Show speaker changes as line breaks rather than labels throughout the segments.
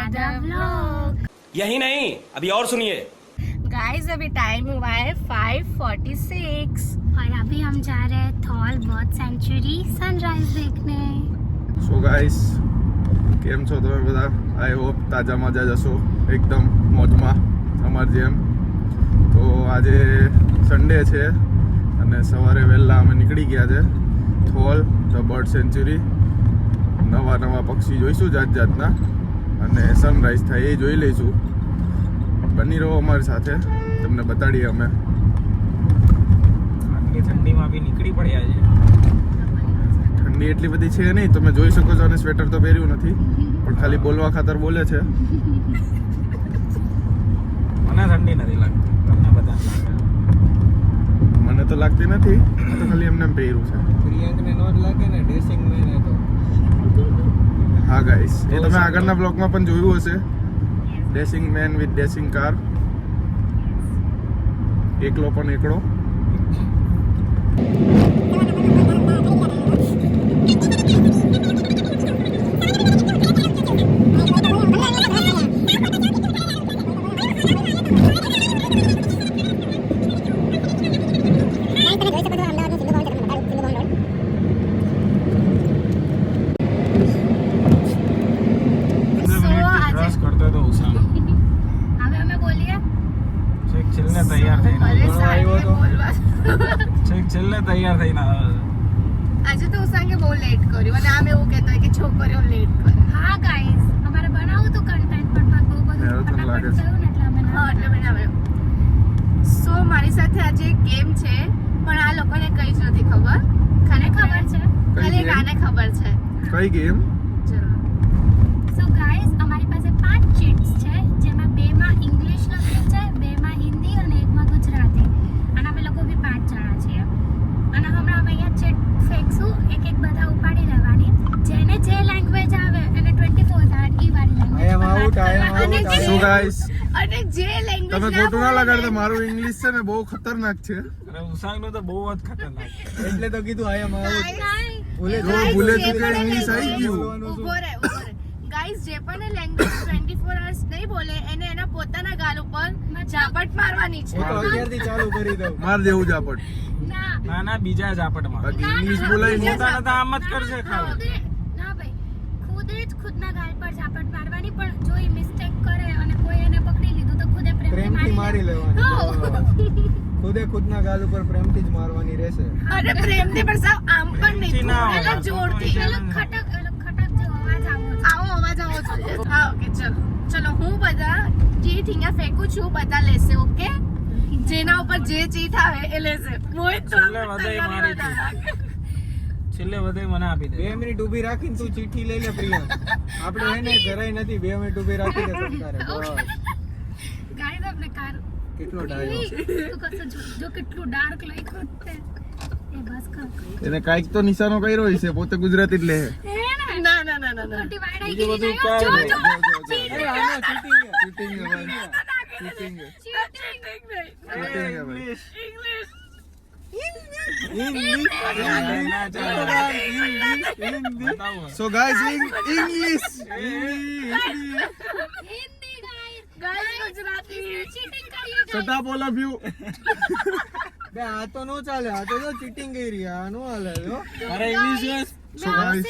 Other vlog.
यही नहीं, अभी और सुनिए।
गाइस अभी टाइम हुआ है 5:46 और अभी हम जा रहे हैं थॉल बर्ड सेंचुरी सनराइज देखने।
સો ગાઈસ, કેમ છો તમે બધા? આઈ હોપ તાજા મજા જશો, એકદમ મોજમાં અમાર જેમ. તો આજે સન્ડે છે અને સવારે વહેલા અમે નીકળી ગયા છે થોલ ધ બર્ડ સેન્ચુરી. નવા પક્ષી જોઈશું જાત જાતના અને સનરાઈઝ થાય એ જોઈ લઈશું. બની રહો અમારી સાથે, તમને બતાડીએ અમે.
આટલી ઠંડીમાં બી નીકળી પડ્યા છે.
ઠંડી એટલી બધી છે નહીં, તમે જોઈ શકો છો. અને સ્વેટર તો પહેર્યું નથી, પણ ખાલી બોલવા ખાતર બોલે છે.
મને ઠંડી નથી લાગતી, તમને બધા લાગે.
મને તો લાગતી નથી, તો ખાલી એમને એમ પહેર્યું છે.
પ્રિયંકને નો જ લાગે ને ડ્રેસિંગ મેન તો.
હા ગાઈસ, એ તમે આગળના બ્લોગમાં પણ જોયું હશે. Dashing main with dashing car. એકલો પણ એકડો.
છેલ્લે તૈયાર થઈને
આજે તો ઉસાંગે બહુ લેટ કર્યું અને આમ એવું કહેતો હોય કે છોકરીઓ લેટ કરે. હા ગાઈસ, અમારે બનાવવું તો કન્ટેન્ટ પણ બહુ બધું ફટાફટ થયું ને એટલે અમે એટલે બનાવ્યો. સો મારી સાથે આજે એક ગેમ છે, પણ આ લોકોને કઈ જ નથી ખબર. ખાને ખબર છે, ખાલી ગાને ખબર છે.
કઈ ગેમ?
ચલો. સો ગાઈસ, અમારી પાસે 5 ચીટ્સ છે, જેમાં 2 માં ઇંગ્લિશ લખેલું છે, 2 માં હિન્દી અને 1 માં ગુજરાતી. અને અમે લોકો બી 5 જણા છીએ. અને હમણાં અમે અહીંયા ચેટ ફેંકશું, એક બધા ઉપાડી લેવાની. જેને જે લેંગ્વેજ આવે એને 24 ઈ વાળી લેંગ્વેજ.
સો ગાઈસ,
અને જે લેંગ્વેજ
તમે ખોટું ના લગાડતા. મારું ઇંગ્લિશ છે ને બહુ ખતરનાક છે.
ઉસાંગનું તો બહુ જ ખતરનાક છે.
એટલે તો કીધું આઈ એમ આઉટ.
જો ભૂલે ચૂકે ઇંગ્લિશ આવી ગયું.
ઉભો રહે. ગાઈસ, જે પણ લેંગ્વેજ 24 અવર્સ નહીં બોલે એને એના પોતાના ગાલ ઉપર ઝાપટ મારવાની છે.
હું તો 11 થી ચાલુ કરી દઉં.
માર દેવું ઝાપટ.
ના બીજા ઝાપટમાં.
બાકી ઇંગ્લિશ બોલાય ને
પોતાને તો આમ જ કરશે ખાલી.
ના ભાઈ, ખુદે જ ખુદના ગાલ પર ઝાપટ મારવાની. પણ જો એ મિસ્ટેક કરે અને કોઈ એને પકડી લીધું તો ખુદે
પ્રેમથી મારી લેવાની. ખુદે ખુદના ગાલ ઉપર પ્રેમથી જ મારવાની રહેશે.
અરે પ્રેમથી પણ સાવ આમ પણ નહીં, એટલે જોરથી.
પેલો
ખટક જેવો અવાજ આવો જોઈએ. હા, ઓકે, ચલો હું બધા ચીઠ અહીંયા ફેંકું છું, બધા લેશે. ઓકે, જેના ઉપર જે ચીઠ આવે એ લેશે. મોહિત તો
છેલ્લે વધે મને આપી દે.
2 મિનિટ ઊભી રાખીને તું ચીઠી લઈ લે પ્રિયંક. આપણે એને જરાય નથી 2 મિનિટ ઊભી રાખી દે સરકારે.
ગાઈસ, આપણે કાર
કેટલો ડાયો.
તું કસો જો કેટલું ડાર્ક લખ્યું છે. એ બસ કર.
એને કાઈક તો નિશાનો કર્યો છે, પોતે ગુજરાતી જ લે.
ના ખોટી વાડાઈ ગઈ.
બધું
જો
ચીટિંગ હે ભાઈ, ચીટિંગ હે.
ચીટિંગ નહીં.
ચીટિંગ હે ભાઈ. So guys, English.
Hindi guys, Gujarati cheating કરી.
Shut up all of you.
બે આ તો નો ચાલે. આ તો જો ચીટિંગ કરી. આ નો હાલે જો.
અરે ઇંગ્લિશ
So guys,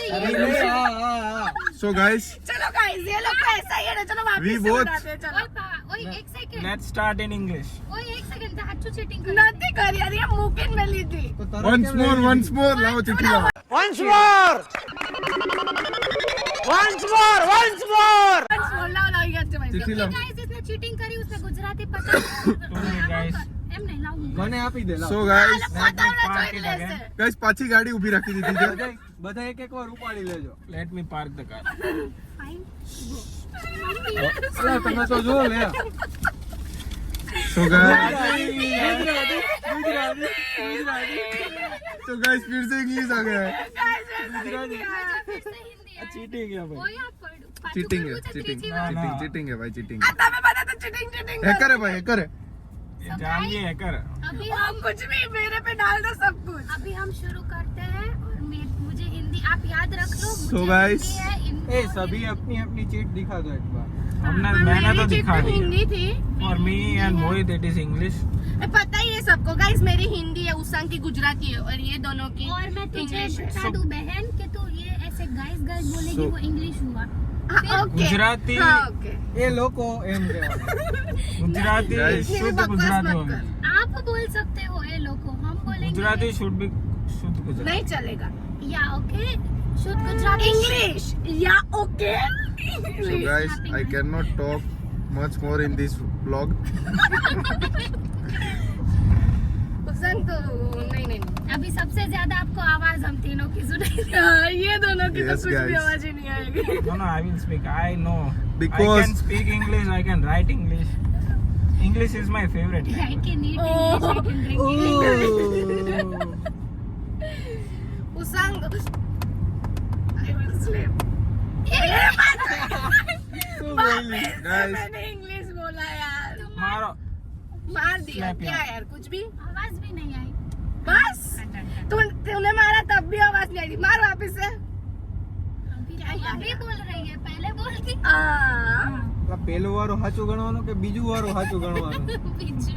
હા.
so guys,
चलो गाइस, ये लोग को ऐसा ही है ना. चलो वापस
We
से
both-
बनाते हैं. चलो ओए एक second,
let's start in English.
ओए एक सेकंड. સાચું ચીટિંग કરી નથી કરી. અરે આ મૂકીને મેં લીધી.
તો તરત
once
કેમ
more,
લઈ
once more. લાવો ચીઠી લાવો.
once more लाओ यार जब
ચીઠી લાવો.
गाइस, इसने चीटिंग करी. उसने गुजराती पता
guys.
એમ નહીં લાવું.
મને આપી દે લાવ.
So guys,
गाइस
પાછી ગાડી ઊભી રાખી દીધી છે.
બધા એક વાર ઉપાડી લેજો.
Let me park the car.
અલા તમે તો જો લે.
So guys, फिर से इंग्लिश आ गया है.
ચીટિંગ હે ભાઈ.
चीटिंग है, चीटिंग है भाई, चीटिंग.
તમે બધા તો ચીટિંग
हैकर है भाई, हैकर है.
જાણીએ હેકર.
अभी हम कुछ भी मेरे पे डाल दो सब कुछ. अभी हम शुरू करते हैं और मुझे हिंदी आप याद रख लो.
So guys,
ए सभी अपनी अपनी चीट दिखा दो एक बार।
हमने मैंने तो
मेरी
दिखा
चिट
दी
हिंदी थी।
For me and Mohit it is English
पता ही है सबको गाइस, मेरी हिंदी है, उसांग की गुजराती है और ये दोनों की
और मैं तुझे
इंग्लिश है।
बता दूं बहन कि तू ये ऐसे गाइस गाइस बोलेगी वो इंग्लिश हुआ।
हाँ, ओके।
गुजराती
हाँ, ओके।
ए लोको एम कहेवानुं।
गुजराती
Guys.
शुद्ध
बकवास
गुजराती
मत
होगी
कर।
आप बोल सकते हो ये लोगों, हम बोलेंगे
गुजराती शुड बी शुद्ध गुजराती
नहीं चलेगा।
या ओके शुद्ध गुजराती
इंग्लिश या okay.
So guys, I cannot talk much more in this vlog.
उसांग तो नहीं।
अभी सबसे ज्यादा आपको आवाज हम तीनों की सुनाई
हाँ, ये दोनों की तो
Yes,
कुछ भी
gues.
आवाज ही नहीं आएगी।
No, I will speak. I know.
Because-
I can speak English. I can write English. English is my favorite
I
language.
can eat English, I can drink English.
उसांग I will sleep.
Guys.
मैंने English बोला यार,
मारो
मार दिया
Slap
क्या
यार।
यार, कुछ भी
आवाज भी नहीं आई।
बस। तूने मारा तब भी आवाज नहीं आई, मार वापस से।
अभी बोल रही है, पहले बोलती।
हाँ।
પહેલું વારું સાચું ગણવાનું કે બીજું વારું સાચું ગણવાનું?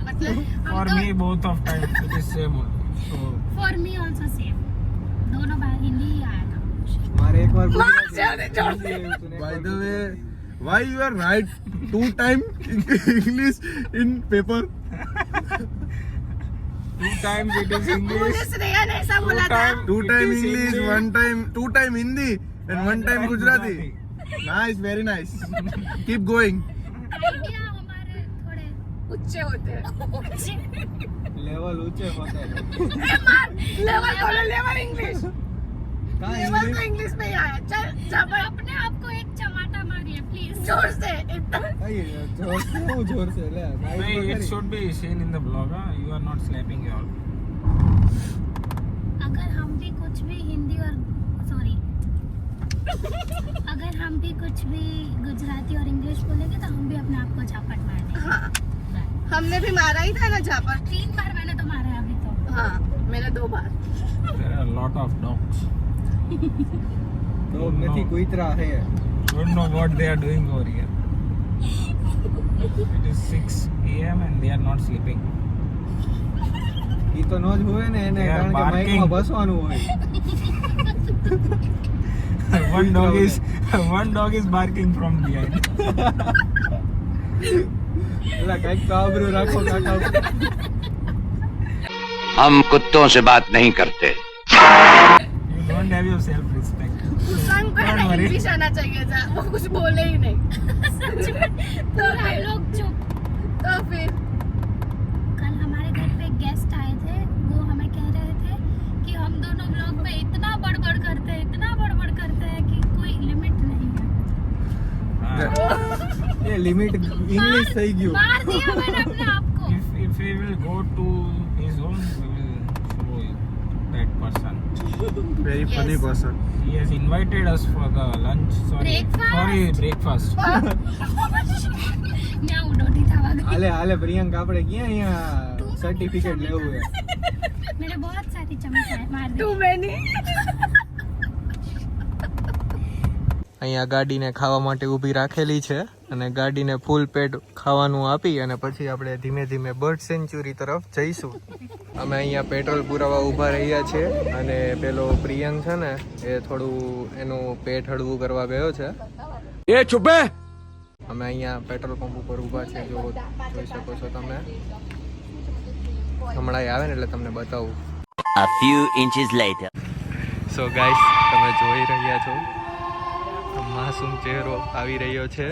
मतलब
For me, both of time it is same only. So
for me also same, दोनों बार हिंदी ही आया था।
મારે એકવાર
માર
ગુજરાતી
જાને જોડ દે।
આવ્યું હતું ને
By
એકવાર
the way, why you are write 2 time English in paper?
2 times it is English.
Police ने यार ऐसा बोला था।
2 time
It is
English,
English.
1 time, 2 time Hindi and 1 time Gujarati. Nice, very nice. Keep going.
Idea हमारे थोड़े
ऊंचे होते हैं।
લેવલ ઊંચે હોતા है।
लेवल बोलो, लेवल इंग्लिश।
कहाँ
लेवल तो
इंग्लिश?
इंग्लिश में ही आया। चल जबर
अपने आप को एक चमाटा मारिए प्लीज।
जोर से इतना।
अरे जोर से हूँ, जोर से ले
No, it should be seen in the vlog. Huh? You are not slapping your.
अगर हम भी कुछ भी हिंदी और सॉरी अगर हम भी कुछ भी गुजराती और इंग्लिश बोलेंगे तो हम भी अपने आप को झापट मार देंगे।
हाँ, हमने भी मारा ही था ना झापड़।
3 बार मैंने तो मारा है अभी तो।
हाँ, मैंने 2 बार।
There are a lot of dogs.
Dog નથી કૂતરા है।
Don't know what they are doing over here. It is 6 a.m. and they are not sleeping.
ઈ તો નો જ હોય ને એને,
They are
કારણ કે
barking.
માઇકમાં બસવાનું હોય।
One dog is barking from behind.
એટલે કંઈક તો આબરૂ રાખો કાકા।
हम कुत्तों से बात नहीं करते।
You don't have your self-respect.
उसांग को है ना
Don't worry.
इंग्लिश आना चाहिए था, वो कुछ बोले ही नहीं।
तो हम लोग चुप।
तो फिर
कल हमारे घर पे गेस्ट आए थे, वो हमें कह रहे थे कि हम दोनों व्लॉग में इतना बड़बड़ करते हैं कि कोई लिमिट नहीं है।
એ લિમિટ ઇંગ્લિશ થઈ ગયું।
मार दिया मैंने अपने आप को।
If we will go to his home, we will show you that person.
Very
Yes.
funny person.
He has invited us for the lunch. Breakfast.
मैं उडोटी था वहाँ गई।
હાલે હાલે પ્રિયંકા આપણે ક્યાં અહીંયા સર્ટિફિકેટ લેવું છે?
मैंने बहुत सारी चमचा मार दी।
To many.
અહીંયા ગાડીને ખાવા માટે ઊભી રાખેલી છે અને ગાડીને ફૂલ પેટ ખાવાનું આપી અને પછી આપણે ધીમે ધીમે બર્ડ સેન્ચ્યુરી તરફ જઈશું। અમે અહીંયા પેટ્રોલ પુરાવા ઊભા રહ્યા છીએ અને પેલો પ્રિયંક છે ને એ થોડું એનું પેટ હળવું કરવા ગયો છે।
ये चुप है।
અમે અહીંયા પેટ્રોલ પંપ ઉપર ઊભા છે, જો જોઈ શકો છો તમે। હમણાં આવે ને એટલે તમને બતાવું।
A few inches later.
So guys, તમે જોઈ રહ્યા છો માસૂમ ચહેરો આવી રહ્યો છે।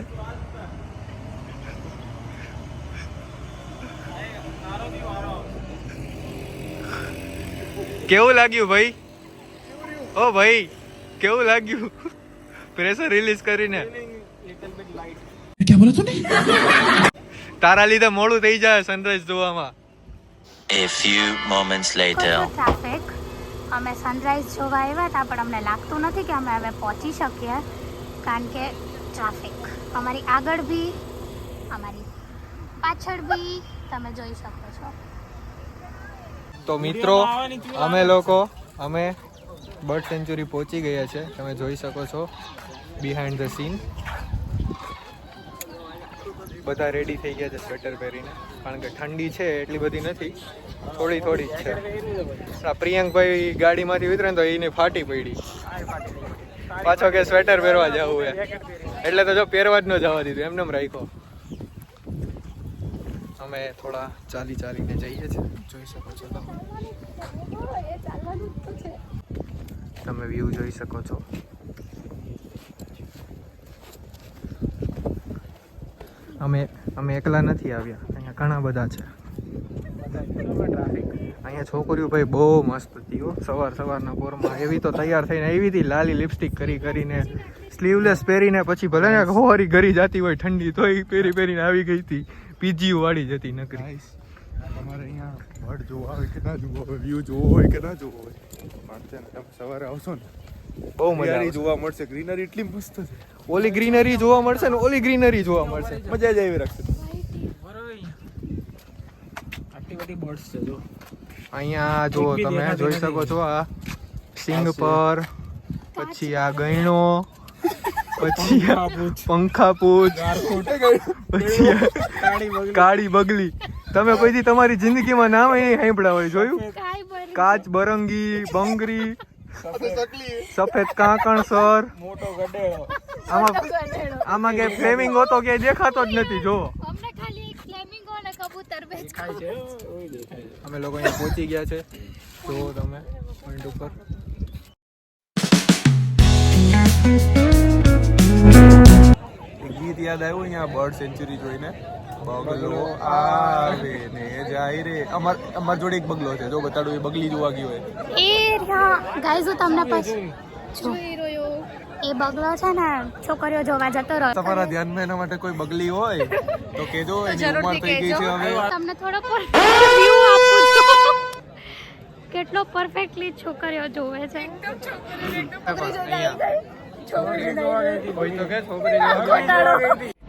કેવું લાગ્યું ભાઈ? ઓ ભાઈ, કેવું લાગ્યું પ્રેશર રિલીઝ કરીને? તારા લીધે મોડું થઈ જાય સનરાઈઝ જોવામાં।
A few moments later.
Traffic, અમે સનરાઈઝ જોવા આવ્યા હતા પણ અમને લાગતું નથી કે અમે હવે પહોંચી શકીએ, કારણ કે ટ્રાફિક અમારી આગળ બી અમારી પાછળ બી તમે જોઈ શકો છો।
તો મિત્રો અમે લોકો બર્ડ સેન્ચ્યુરી પહોંચી ગયા છે, તમે જોઈ શકો છો। Behind the scene. બધા રેડી થઈ ગયા છે સ્વેટર પહેરીને, કારણ કે ઠંડી છે એટલી બધી નથી, થોડી થોડી જ છે. આ પ્રિયંકભાઈ ગાડીમાંથી ઉતરે ને તો એને ફાટી પડી, પાછો કે સ્વેટર પહેરવા જવું હે, એટલે તો જો પહેરવા જ ન જવા દીધું, એમને એમ રાખ્યો. અમે થોડા ચાલીને જઈએ છીએ, જોઈ શકો છો તમે વ્યૂ જોઈ શકો છો. અમે એકલા નથી આવ્યા, અહીંયા ઘણા બધા છે. અહીંયા છોકરીઓ ભાઈ બહુ મસ્ત હતી હો, સવારના પોરમાં એવી તો તૈયાર થઈને આવી હતી, લાલી લિપસ્ટિક કરીને સ્લીવલેસ પહેરીને, પછી ભલે ને હોરી ઘરી જતી હોય ઠંડી તોય પહેરીને આવી ગઈ હતી. પીજીયુ વાળી જતી નકરી.
તમારે અહીંયા બર્ડ જોવા હોય કે ના જોવા હોય, વ્યૂ જોવો હોય કે ના જોવો હોય, તમે સવારે આવશો ને
બહુ મજા
ગ્રીનરી જોવા મળશે. ગ્રીનરી એટલી મસ્ત છે,
ઓલી ગ્રીનરી જોવા મળશે ને ઓલી ગ્રીનરી જોવા મળશે,
મજા જ આવી રાખશે.
આટલી બધી બર્ડ્સ છે જો.
અહીંયા જુઓ તમે જોઈ શકો છો, આ સિંગ પર, પછી આ ગયણો, પછી આ પંખાપૂછ, પછી આ કાળી બગલી. તમે કોઈથી તમારી જિંદગીમાં નામ એ સાંભળ્યા હોય, જોયું? કાચ બરંગી, બંગરી, સફેદ કાંકણસર.
મોટો ગડેડો.
આમાં કે ફ્લેમિંગો તો ક્યાંય દેખાતો જ નથી. જો
અમને ખાલી એક ફ્લેમિંગો અને કબૂતર
દેખાય છે, ઓય દેખાય છે.
અમે લોકો અહીંયા પહોંચી ગયા છે, તો તમે પોઈન્ટ ઉપર. એક ગીત યાદ આવ્યું અહીંયા બર્ડ સેન્ચુરી જોઈને, બગલો આવે ને જાય રે. અમાર જોડે એક બગલો છે, જો બતાડું, એ બગલી જોવા ગયો હોય.
એ ગાઈઝ હું તમને પછી એ બગલો છે ને છોકરીઓ જોવા જતો રહ્યો.
તમારા ધ્યાનમાં એના માટે કોઈ બગલી હોય તો કેજો, એની ઉંમર થઈ ગઈ છે હવે.
તમને થોડો વ્યૂ આપું છું, કેટલો પરફેક્ટલી છોકરીઓ જોવે છે.
કોઈ તો કે છોકરી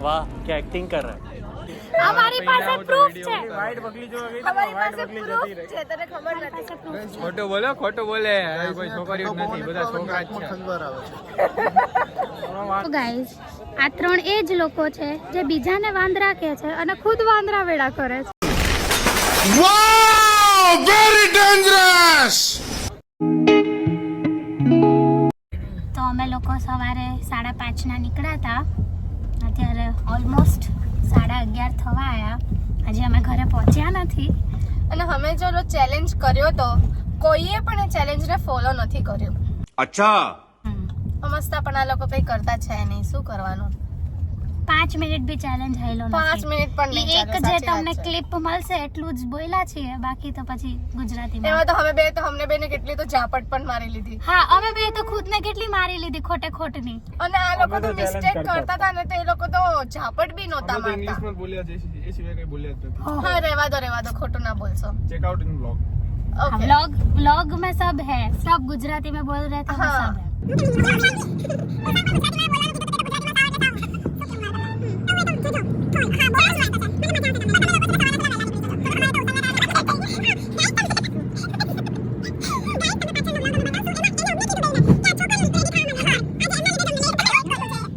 वाह क्या एक्टिंग कर रहा है.
અમારી પાસે પ્રૂફ છે.
વાઈટ બગલી જોવા ગઈ
અમારી પાસે proof છે, તને ખબર નથી.
ખોટો બોલે કોઈ છોકરીઓ જ નથી, બધા છોકરા જ છે.
તો ગાઈઝ આ 3 એ જ લોકો છે જે બીજાને વાંદરા કહે છે અને ખુદ વાંદરા વેડા કરે છે. તો અમે લોકો સવારે 5:30 નીકળ્યા હતા, અત્યારે ઓલમોસ્ટ 11:30 થવા આવ્યા. હજી અમે ઘરે પહોંચ્યા નથી.
અને અમે જો ચેલેન્જ કર્યો તો કોઈએ પણ એ ચેલેન્જને ફોલો નથી કર્યું.
अच्छा
સમજતા પણ આ લોકો કઈ કરતા છે નહીં, શું કરવાનું?
5 મિનિટ બી ચેલેન્જ હેલો
5 મિનિટ પણ નહીં
એક
ચાલે,
જે
સાચી
તમને
વાત છે.
ક્લિપ મળશે એટલું જ બોલ્યા છીએ, બાકી તો પછી ગુજરાતીમાં.
એમાં તો અમને બેને કેટલી તો ઝાપટ પણ મારી લીધી.
હા અમે બે તો ખુદને કેટલી મારી લીધી ખોટની.
અને આ લોકો તો મિસ્ટેક કરતા હતા ને, તો એ લોકો તો ઝાપટ બી નહોતા મારતા.
ઇંગ્લિશમાં બોલ્યા છે, એ સિવાય કઈ બોલ્યા જ નથી.
હા, રહેવા દો, ખોટું ના બોલશો.
Check out in blog.
Okay,
vlog में सब है, सब गुजराती में बोल रहे थे वो
हाँ।
सब है.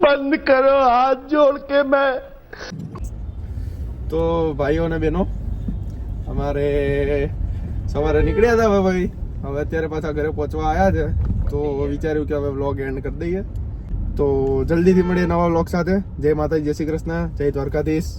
બંધ કરો હાથ જોડ કે મેં. તો ભાઈઓ અને બહેનો, અમારે સવારે નીકળ્યા હતા ભાઈ, હવે અત્યારે પાછા ઘરે પહોંચવા આવ્યા છે, તો વિચાર્યું કે હવે વ્લોગ એન્ડ કરી દઈએ. તો જલ્દીથી મળીએ નવા વ્લોગ સાથે. જય માતાજી, જય શ્રી કૃષ્ણ, જય દ્વારકાધીશ.